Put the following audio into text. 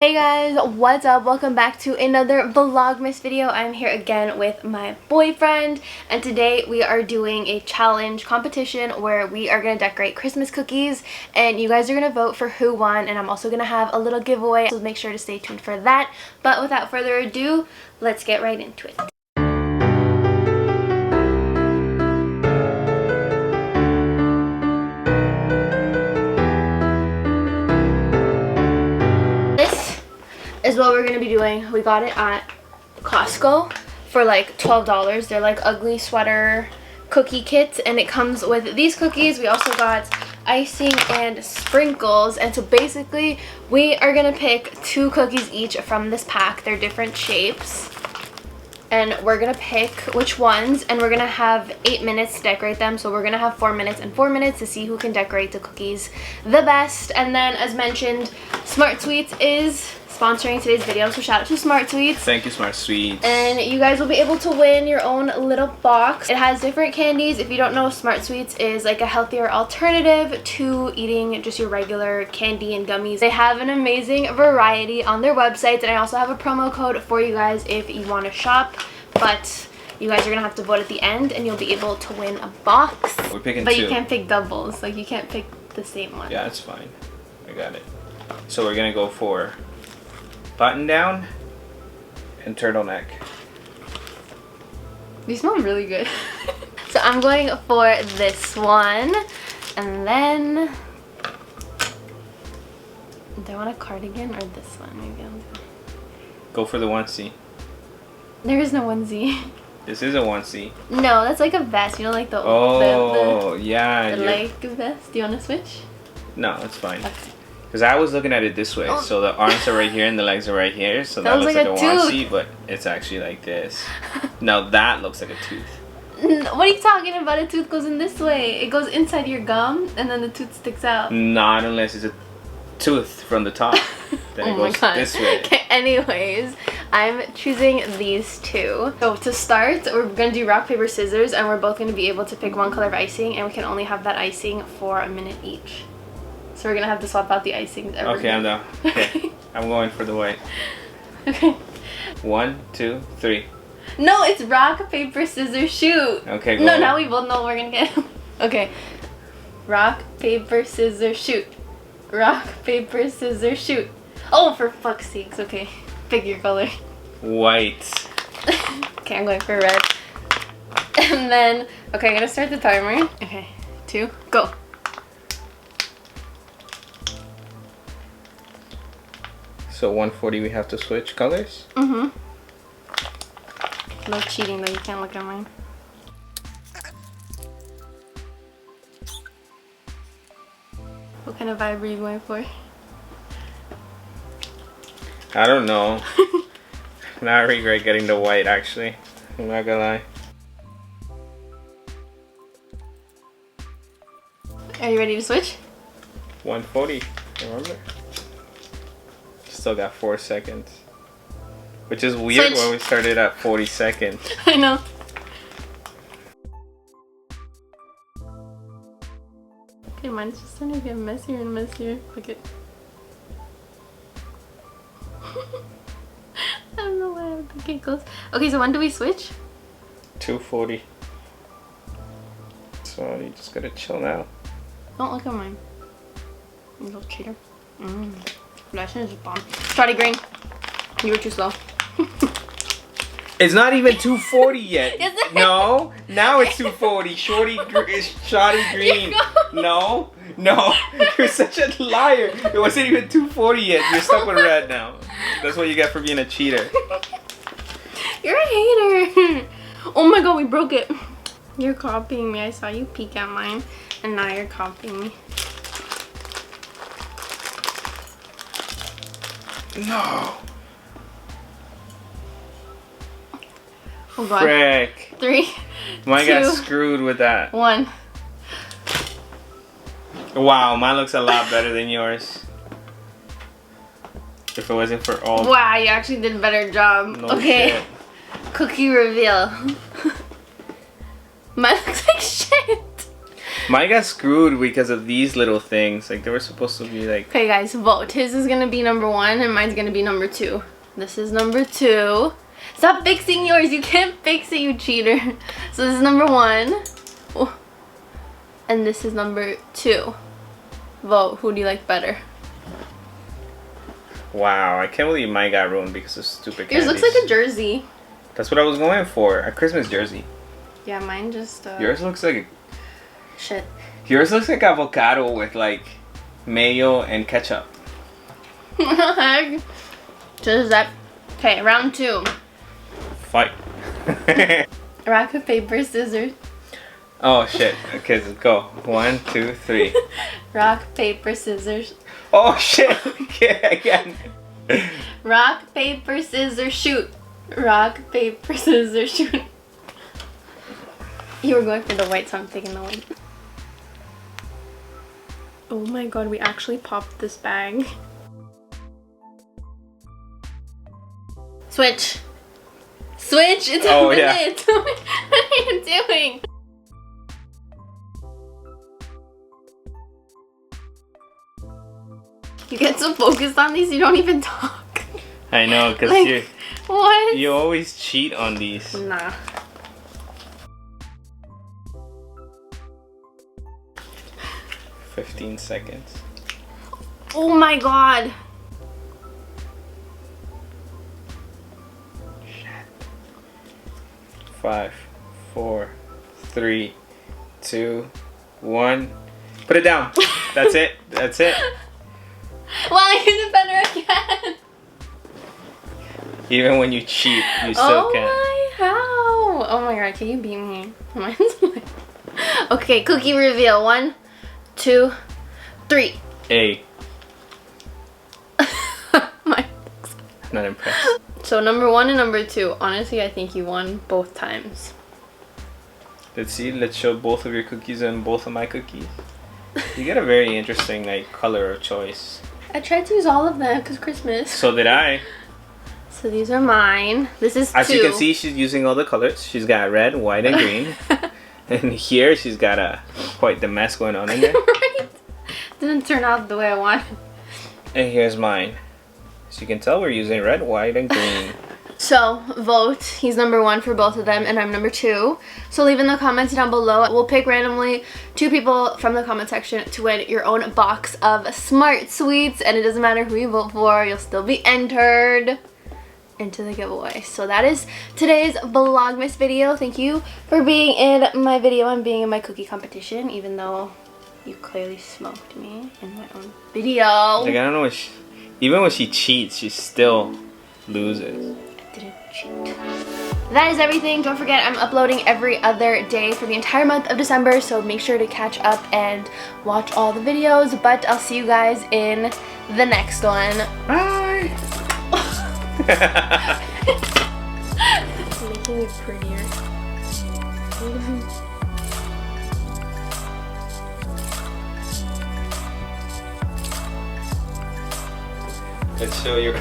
Hey guys, what's up? Welcome back to another Vlogmas video. I'm here again with my boyfriend, and today we are doing a challenge competition where we are going to decorate Christmas cookies, and you guys are going to vote for who won, and I'm also going to have a little giveaway, so make sure to stay tuned for that. But without further ado, let's get right into it. Is what we're gonna be doing. We got it at Costco for like $12. They're like ugly sweater cookie kits, and it comes with these cookies. We also got icing and sprinkles, and so basically we are gonna pick 2 cookies each from this pack. They're different shapes, and we're gonna pick which ones, and we're gonna have 8 minutes to decorate them. So we're gonna have 4 minutes and 4 minutes to see who can decorate the cookies the best. And then, as mentioned, Smart Sweets is sponsoring today's video, so shout out to Smart Sweets. Thank you, Smart Sweets. And you guys will be able to win your own little box. It has different candies. If you don't know, Smart Sweets is like a healthier alternative to eating just your regular candy and gummies. They have an amazing variety on their website, and I also have a promo code for you guys if you want to shop, but you guys are gonna have to vote at the end and you'll be able to win a box. We're picking but 2. You can't pick doubles, like you can't pick the same one. Yeah, it's fine. I got it. So we're gonna go for button down and turtleneck. These smell really good. So I'm going for this one, and then do I want a cardigan or this one? Maybe I'll do. Go for the onesie. There is no onesie. This is a onesie. No, that's like a vest. You know, like the yeah. the like vest. Do you want to switch? No, it's fine. Okay. Because I was looking at it this way, so the arms are right here and the legs are right here, so that looks like a onesie, but it's actually like this. Now that looks like a tooth. What are you talking about? A tooth goes in this way. It goes inside your gum, and then the tooth sticks out. Not unless it's a tooth from the top. Then it goes this way. Okay, anyways, I'm choosing these 2. So to start, we're going to do rock, paper, scissors, and we're both going to be able to pick one color of icing, and we can only have that icing for a minute each. So we're going to have to swap out the icings every Okay, I'm done. Okay, I'm going for the white. Okay. 1, 2, 3. No, it's rock, paper, scissors, shoot. Okay, go. No, now we both know what we're going to get. Okay. Rock, paper, scissors, shoot. Rock, paper, scissors, shoot. Oh, for fuck's sakes. Okay. Pick your color. White. Okay, I'm going for red. And then, okay, I'm going to start the timer. Okay, 2, go. So 140 we have to switch colors? Mm-hmm. No cheating though, you can't look at mine. What kind of vibe are you going for? I don't know. Now I regret getting the white actually. I'm not gonna lie. Are you ready to switch? 140, remember? Still got 4 seconds. Which is weird Switch. when we started at 40 seconds. I know. Okay, mine's just starting to get messier and messier. Look it. I don't know why I have the giggles. Okay, so when do we switch? 240. So you just gotta chill now. Don't look at mine. You little cheater. That shit is bomb. Shorty green. You were too slow. It's not even 240 yet. Is it? No, now it's 240. Shoddy green. No, you're such a liar. It wasn't even 240 yet. You're stuck with red now. That's what you get for being a cheater. You're a hater. Oh my god, we broke it. You're copying me. I saw you peek at mine, and now you're copying me. No. Oh god. Frick. 3, Mine 2, got screwed with that. 1. Wow, mine looks a lot better than yours. If it wasn't for all. Wow, you actually did a better job. No okay. shit. Cookie reveal. Mine looks like shit. Mine got screwed because of these little things. Like they were supposed to be like. Okay, guys, vote. His is gonna be number 1, and mine's gonna be number 2. This is number 2. Stop fixing yours. You can't fix it, you cheater. So this is number 1. Oh. And this is number 2. Vote. Who do you like better? Wow, I can't believe mine got ruined because of stupid Yours candies. looks like a jersey. That's what I was going for. A Christmas jersey. Yeah, mine just. Yours looks like. Shit. Yours looks like avocado with like mayo and ketchup. What the heck? Just that. Okay, round 2. Fight. Rock, paper, scissors. Oh shit. Okay, let's go. 1, 2, 3. Rock, paper, scissors. Oh shit. Okay, again. Rock, paper, scissors, shoot. Rock, paper, scissors, shoot. You were going for the white, so I'm taking the white. Oh my god, we actually popped this bag. Switch. Switch! It's Oh, a yeah. minute! What are you doing? You get so focused on these, you don't even talk. I know, because Like, what? you always cheat on these. Nah. – 15 seconds. Oh my god. 5, 4, 3, 2, 1. Put it down. That's it. That's it. Well, you did better again. Even when you cheat, you still can. Oh my, how? Oh my god, can you beat me? Mine's like... Okay, cookie reveal. 1, 2, 3. A. My... Not impressed. So number 1 and number 2. Honestly, I think you won both times. Let's see. Let's show both of your cookies and both of my cookies. You get a very interesting like color of choice. I tried to use all of them because Christmas. So did I. So these are mine. This is 2. As you can see, she's using all the colors. She's got red, white, and green. And here she's got quite the mess going on in there. Right? Didn't turn out the way I wanted. And here's mine. So you can tell we're using red, white, and green. So, vote. He's number 1 for both of them, and I'm number 2. So leave in the comments down below. We'll pick randomly 2 people from the comment section to win your own box of Smart Sweets, and it doesn't matter who you vote for, you'll still be entered into the giveaway. So that is today's Vlogmas video. Thank you for being in my video and being in my cookie competition, even though you clearly smoked me in my own video. Like, I don't know what even when she cheats, she still loses. Didn't cheat. That is everything. Don't forget, I'm uploading every other day for the entire month of December, so make sure to catch up and watch all the videos. But I'll see you guys in the next one. Bye! Making it prettier. Let's show you.